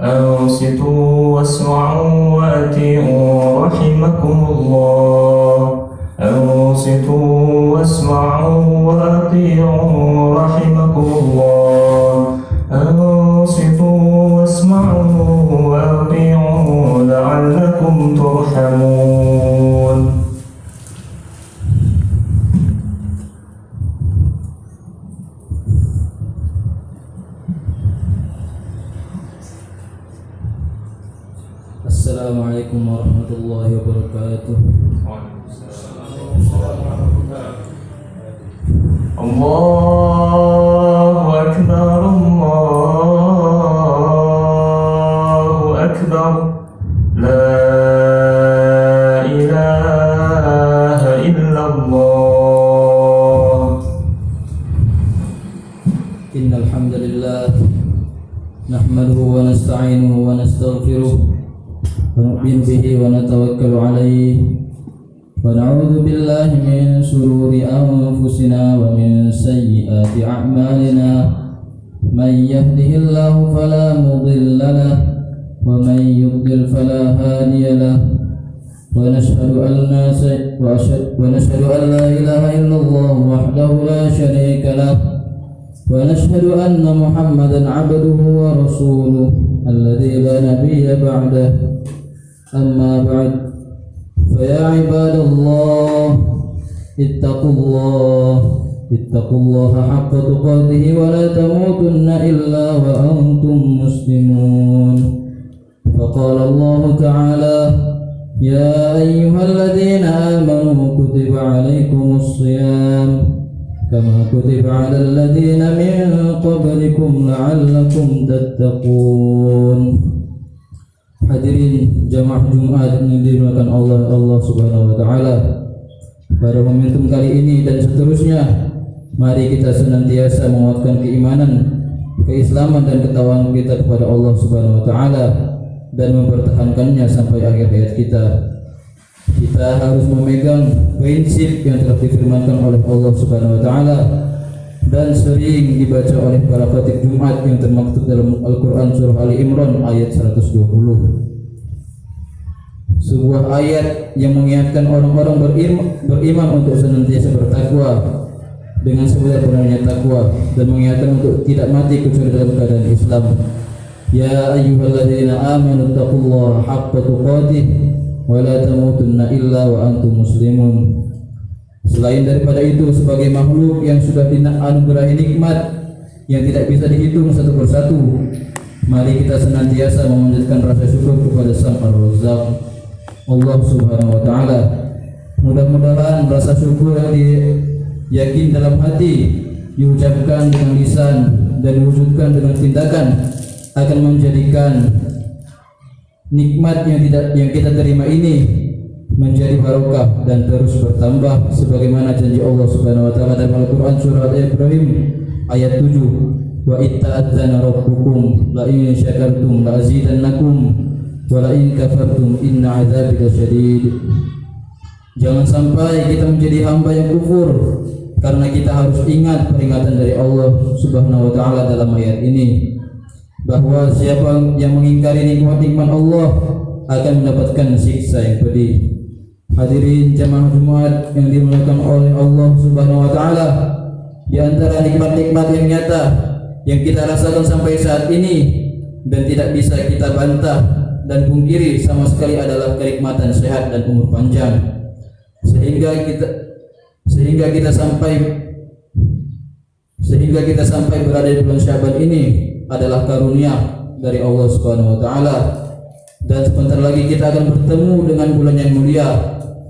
أنصتوا واسمعوا وأطيعوا رحمكم الله. أنصتوا واسمعوا وأطيعوا رحمكم الله. أنصتوا واسمعوا وأطيعوا لعلكم ترحمون. Assalamualaikum warahmatullahi wabarakatuh. Allahu Akbar, Allahu Akbar, La ilaha illallah. Innal hamdalillah nahmaduhu wa nasta'inuhu wa nastaghfiruh wa nu'minu bihi wa natawakkalu alayhi wa na'udzu billahi min shururi anfusina wa min sayyiati a'malina. Man yahdihillahu fala mudilla lahu wa man yudlil fala hadiya lahu. Wa nashhadu an la ilaha illallah wahdahu la sharika lahu. ونشهد أن محمدا عبده ورسوله الذي لا نبي بعده. أما بعد فيا عباد الله اتقوا الله حق تقاته ولا تموتن إلا وأنتم مسلمون. فقال الله تعالى يا أيها الذين آمنوا كتب عليكم الصيام كما كتب على الذين من قبلكم لعلكم تتقون. Hadirin jamaah Jumat yang dimuliakan Allah Subhanahu wa taala. Pada momentum kali ini dan seterusnya, mari kita senantiasa menguatkan keimanan, keislaman dan ketakwaan kita kepada Allah Subhanahu wa taala dan mempertahankannya sampai akhir hayat kita. Kita harus memegang prinsip yang telah difirmankan oleh Allah Subhanahu wa taala dan sering dibaca oleh para khatib Jumat yang termaktub dalam Al-Qur'an surah Ali Imran ayat 120. Sebuah ayat yang mengingatkan orang-orang beriman untuk senantiasa bertakwa dengan sebenar-benarnya takwa dan mengingatkan untuk tidak mati kecuali dalam keadaan Islam. Ya ayyuhalladzina amanu taqullaha haqqa tuqatih wa la tamutunna illa wa antum muslimun. Selain daripada itu, sebagai makhluk yang sudah dianugerahi nikmat yang tidak bisa dihitung satu persatu, mari kita senantiasa memanjatkan rasa syukur kepada Sang Ar-Razzaq, Allah Subhanahu wa taala. Mudah-mudahan rasa syukur yang diyakin dalam hati, diucapkan dengan lisan dan diwujudkan dengan tindakan akan menjadikan nikmat yang kita terima ini menjadi barokah dan terus bertambah sebagaimana janji Allah Subhanahu wa taala dalam Al-Qur'an surah Al-Ibrahim ayat 7. Wa itta'adzana rabbukum la in syakartum la azidannakum wa la in kafartum inna 'adzabi lasyadid. Jangan sampai kita menjadi hamba yang kufur, karena kita harus ingat peringatan dari Allah Subhanahu wa taala dalam ayat ini, bahwa siapa yang mengingkari nikmat-nikmat Allah akan mendapatkan siksa yang pedih. Hadirin jamaah Jumat yang dimuliakan oleh Allah Subhanahu wa taala, di antara nikmat-nikmat yang nyata yang kita rasakan sampai saat ini dan tidak bisa kita bantah dan pungkiri sama sekali adalah kenikmatan sehat dan umur panjang. Sehingga kita sampai berada di bulan Syaban ini adalah karunia dari Allah Subhanahu wa taala. Dan sebentar lagi kita akan bertemu dengan bulan yang mulia,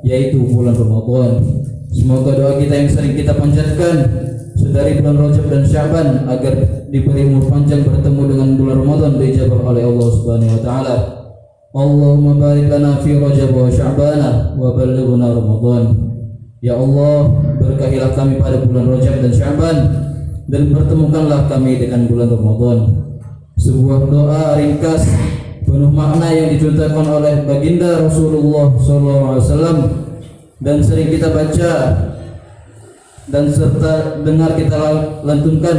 yaitu bulan Ramadan. Semoga doa kita yang sering kita panjatkan sedari bulan Rajab dan Syaban agar diberi umur panjang bertemu dengan bulan Ramadan dijabah oleh Allah Subhanahu wa taala. Allahumma barik lana fi Rajab wa Sya'ban wa ballighna Ramadan. Ya Allah, berkahilah kami pada bulan Rajab dan Sya'ban dan pertemukanlah kami dengan bulan Ramadan. Sebuah doa ringkas penuh makna yang dicontohkan oleh baginda Rasulullah SAW dan sering kita baca dan serta dengar kita lantunkan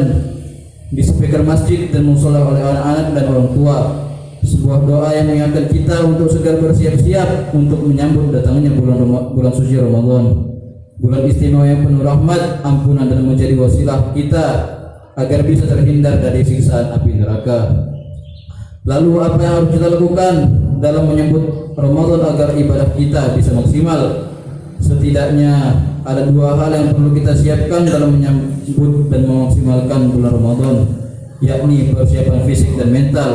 di speaker masjid dan musola oleh anak-anak dan orang tua. sebuah doa yang mengingatkan kita untuk segera bersiap-siap untuk menyambut datangnya bulan suci Ramadan, bulan istimewa yang penuh rahmat, ampunan dan menjadi wasilah kita agar bisa terhindar dari siksaan api neraka. Lalu apa yang harus kita lakukan dalam menyambut Ramadan agar ibadah kita bisa maksimal? Setidaknya ada dua hal yang perlu kita siapkan dalam menyambut dan memaksimalkan bulan Ramadan, yakni persiapan fisik dan mental.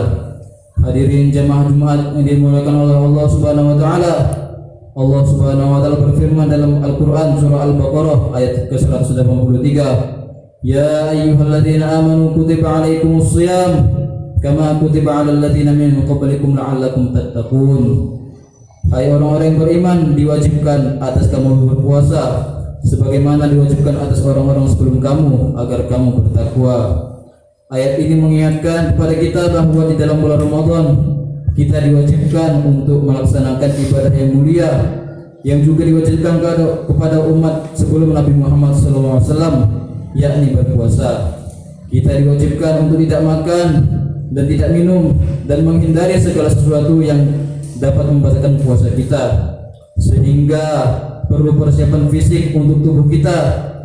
Hadirin jamaah Jumat yang dimuliakan oleh Allah Subhanahu wa taala. Allah Subhanahu wa taala berfirman dalam Al-Qur'an surah Al-Baqarah ayat ke-183, "Ya ayyuhalladzina amanu kutiba 'alaikumus shiyam kama kutiba 'alal ladzina min qablikum la'allakum tattaqun." Hai orang-orang yang beriman, diwajibkan atas kamu berpuasa sebagaimana diwajibkan atas orang-orang sebelum kamu agar kamu bertakwa. Ayat ini mengingatkan kepada kita bahwa di dalam bulan Ramadan kita diwajibkan untuk melaksanakan ibadah yang mulia yang juga diwajibkan kepada umat sebelum Nabi Muhammad SAW, yakni berpuasa. Kita diwajibkan untuk tidak makan dan tidak minum dan menghindari segala sesuatu yang dapat membatalkan puasa kita, sehingga perlu persiapan fisik untuk tubuh kita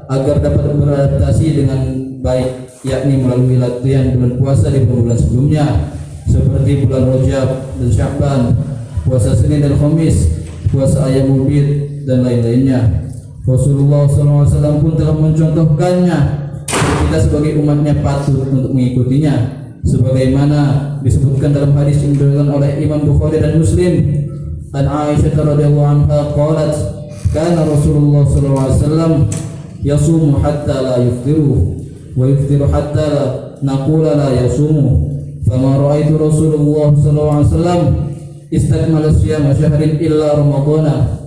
agar dapat beradaptasi dengan baik, yakni melalui latihan bulan puasa di bulan sebelumnya seperti bulan Rajab dan Sya'ban, puasa Senin dan Khamis, puasa Ayyamul Bid dan lain-lainnya. Rasulullah SAW pun telah mencontohkannya. Kita sebagai umatnya patut untuk mengikutinya, sebagaimana disebutkan dalam hadis yang diriwayatkan oleh Imam Bukhari dan Muslim. An Aisyah radhiyallahu anha qalat, kana Rasulullah sallallahu alaihi wasallam yasumu hatta la yuftiru wa yuftiru hatta la naqula la yasumu. Fama ra'aitu Rasulullah sallallahu alaihi wasallam istakmala siyama syahrin illa ramadana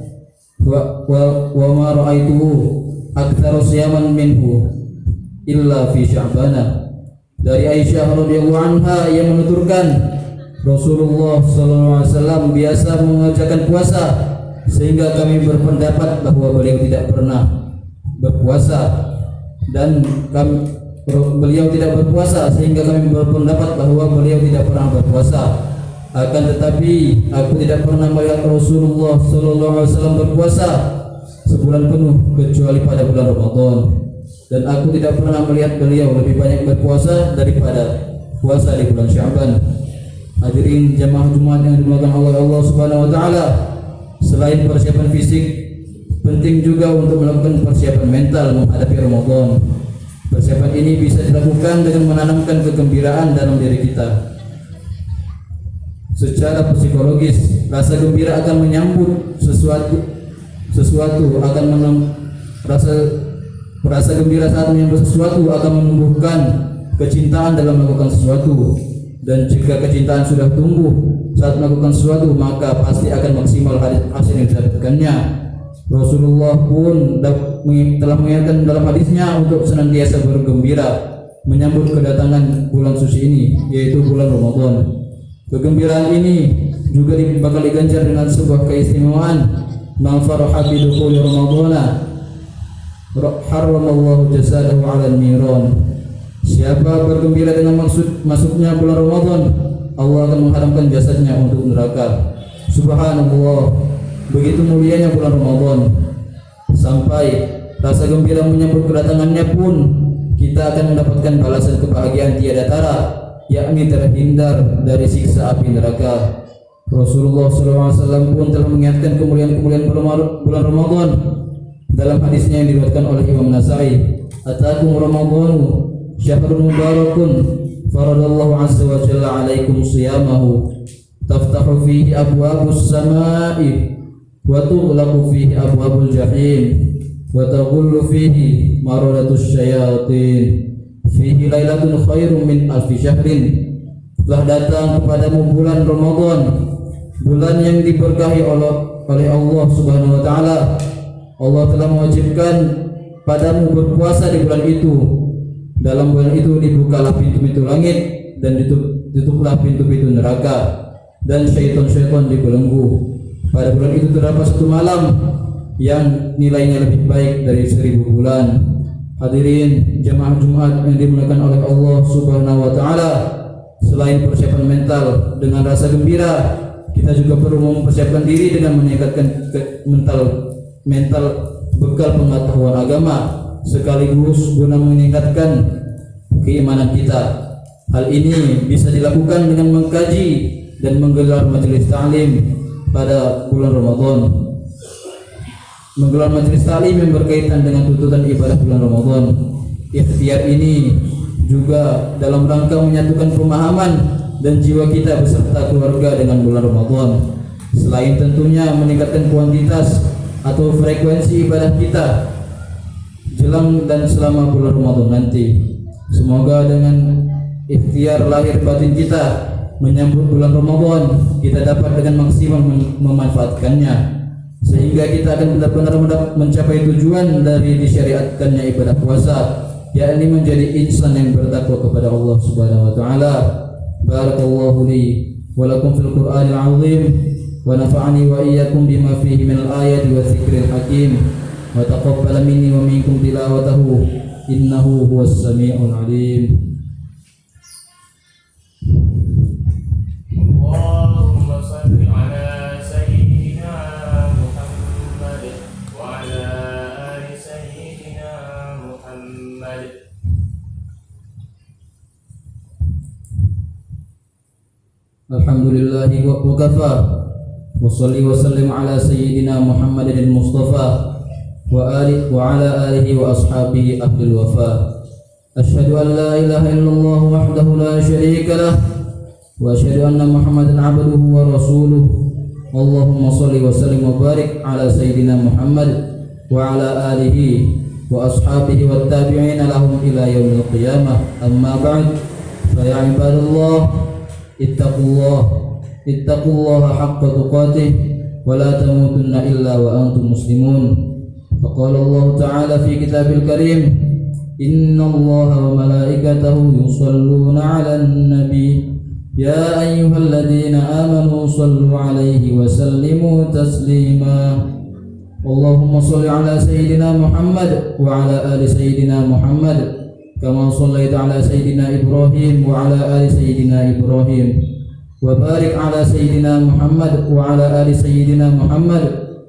wa ma ra'aituhu aktsara siyaman minhu illa fi sya'bana. Dari Aisyah radhiyallahu anha yang menuturkan Rasulullah sallallahu alaihi wasallam biasa mengerjakan puasa sehingga kami berpendapat bahwa beliau tidak pernah berpuasa, dan beliau tidak berpuasa sehingga kami berpendapat bahwa beliau tidak pernah berpuasa. Akan tetapi aku tidak pernah melihat Rasulullah sallallahu alaihi wasallam berpuasa sebulan penuh kecuali pada bulan Ramadan, dan aku tidak pernah melihat beliau lebih banyak berpuasa daripada puasa di bulan Sya'ban. Hadirin jamaah Jumat yang dimuliakan oleh Allah Subhanahu wa taala, selain persiapan fisik, penting juga untuk melakukan persiapan mental menghadapi Ramadan. Persiapan ini bisa dilakukan dengan menanamkan kegembiraan dalam diri kita. Secara psikologis, rasa gembira akan menyambut sesuatu akan rasa gembira saat menyambut sesuatu akan menumbuhkan kecintaan dalam melakukan sesuatu, dan jika kecintaan sudah tumbuh saat melakukan sesuatu, maka pasti akan maksimal hasil yang didapatkannya. Rasulullah pun telah mengingatkan dalam hadisnya untuk senantiasa bergembira menyambut kedatangan bulan suci ini, yaitu bulan Ramadan. Kegembiraan ini juga bakal diganjar dengan sebuah keistimewaan. Man faraha bi dukhuli Ramadana haramallahu jasadahu 'alal niran. Siapa bergembira dengan maksud masuknya bulan Ramadan, Allah akan mengharamkan jasadnya untuk neraka. Subhanallah, begitu mulianya bulan Ramadan. Sampai rasa gembira menyambut kedatangannya pun kita akan mendapatkan balasan kebahagiaan tiada tara, yakni terhindar dari siksa api neraka. Rasulullah SAW pun telah mengingatkan kemuliaan-kemuliaan bulan Ramadan dalam hadisnya yang diriwayatkan oleh Imam Nasai, "Atakum Ramadhanu syahrun mubarakun faradallahu azza wa jalla 'alaikum shiyamahu taftahu fihi abwabus samai wa tughlaqu fihi abwabul jahim wa taghullu fihi maradatus syayatin fihi lailatun khairun min alfi syahrin." Telah datang kepadamu bulan Ramadan, bulan yang diberkahi oleh Allah Subhanahu wa taala. Allah telah mewajibkan padamu berpuasa di bulan itu. Dalam bulan itu dibukalah pintu-pintu langit dan ditutuplah pintu-pintu neraka, dan syaitan-syaitan dibelenggu. Pada bulan itu terdapat satu malam yang nilainya lebih baik dari 1000 bulan. Hadirin jamaah Jumat yang dimuliakan oleh Allah Subhanahu wa taala, Selain persiapan mental dengan rasa gembira, kita juga perlu mempersiapkan diri dengan meningkatkan mental bekal pengetahuan agama sekaligus guna meningkatkan keimanan kita. Hal ini bisa dilakukan dengan mengkaji dan menggelar majelis ta'lim pada bulan Ramadan. Menggelar majelis ta'lim yang berkaitan dengan tuntutan ibadah bulan Ramadan. Ikhtiar ini juga dalam rangka menyatukan pemahaman dan jiwa kita beserta keluarga dengan bulan Ramadan. Selain tentunya meningkatkan kuantitas atau frekuensi ibadah kita jelang dan selama bulan Ramadan nanti. Semoga dengan ikhtiar lahir batin kita menyambut bulan Ramadan, kita dapat dengan maksimal memanfaatkannya sehingga kita akan benar-benar mencapai tujuan dari disyariatkannya ibadah puasa, yakni menjadi insan yang bertakwa kepada Allah Subhanahu wa taala. Barakallahu li wa lakum fil Qur'anil 'azim wa nafa'ani wa iyyakum bima fihi minal ayati wa dzikril hakim wa taqabbal minni wa minkum tilawatahu innahu huwas samiul 'alim. Allahumma salli ala sayyidina Muhammad wa ala ali sayyidina Muhammad. Alhamdulillahi wa kafa wa salli wa sallim ala sayyidina Muhammadin al-Mustafa wa ala alihi wa ashabihi ahlil wafa. Asyhadu an la ilaha illallah wahdahu la syarika lah wa asyhadu anna Muhammadan abduhu wa rasuluh. Allahumma salli wa sallim wa barik ala sayyidina Muhammad wa ala alihi wa ashabihi wa tabi'ina lahum ila yaumil qiyamah. Amma ba'd, fa ya ibadallah ittaqullaha haqqa tuqatih wa la tamutunna illa wa antum muslimun. Faqala Allah ta'ala fi kitabil karim, innallaha wa malaikatahu yusalluna 'alan nabi ya ayyuhalladzina amanu sallu 'alaihi wa sallimu taslima. Allahumma shalli 'ala sayyidina Muhammad wa 'ala ali sayyidina Muhammad kama shallaita 'ala sayyidina Ibrahim wa 'ala ali sayyidina Ibrahim wa barik 'ala sayyidina Muhammad wa 'ala ali sayyidina Muhammad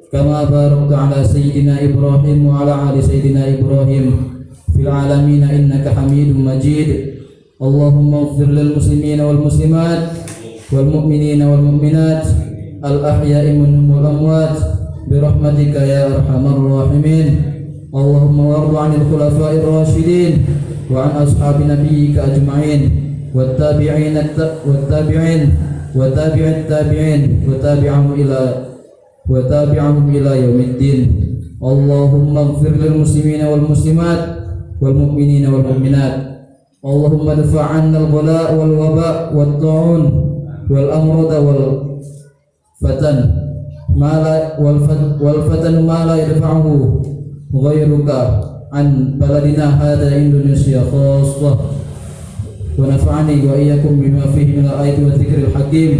kama barakta 'ala sayyidina Ibrahim wa 'ala ali sayyidina Ibrahim fil 'alamin innaka Hamidum Majid. Allahumma ighfir lil muslimina wal muslimat wal mu'minina wal mu'minat al ahya'i minhum wal amwat bi rahmatika ya arhamar rahimin. Allahumma warḍi 'anil khulafa'ir rasyidin wa 'an ashabi nabiyyika ajma'in wat tabi'in wa tabi'it tabi'in wa tabi'ahum ila yaumiddin. Allahumma ighfir lil muslimina wal muslimat wal mu'minina wal mu'minat. Allahumma dfa' 'anna al-ghala' wal waba' wat ta'un wal amrad wal fatan wal fatan ma la yadfa'uhu ghayruka an baladina hadha Indonesia khassah wa nafa'ani wa iyyakum bima fihi min al-ayati wa dzikril hakim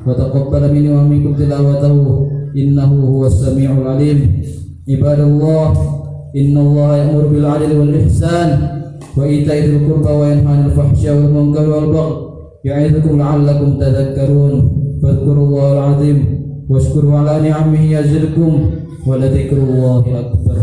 wa taqabbal minni wa minkum tilawatahu innahu huwas samiul alim. Ibadallah, innallaha ya'muru bil 'adli wal ihsan wa ita'i dzil qurba wa yanha 'anil fahsya'i wal munkari wal baghi ya'idzukum la'allakum tadhakkarun. Fadhkurullahal 'azim washkuru 'ala ni'amihi yazidkum wa la dzikrullahi akbar.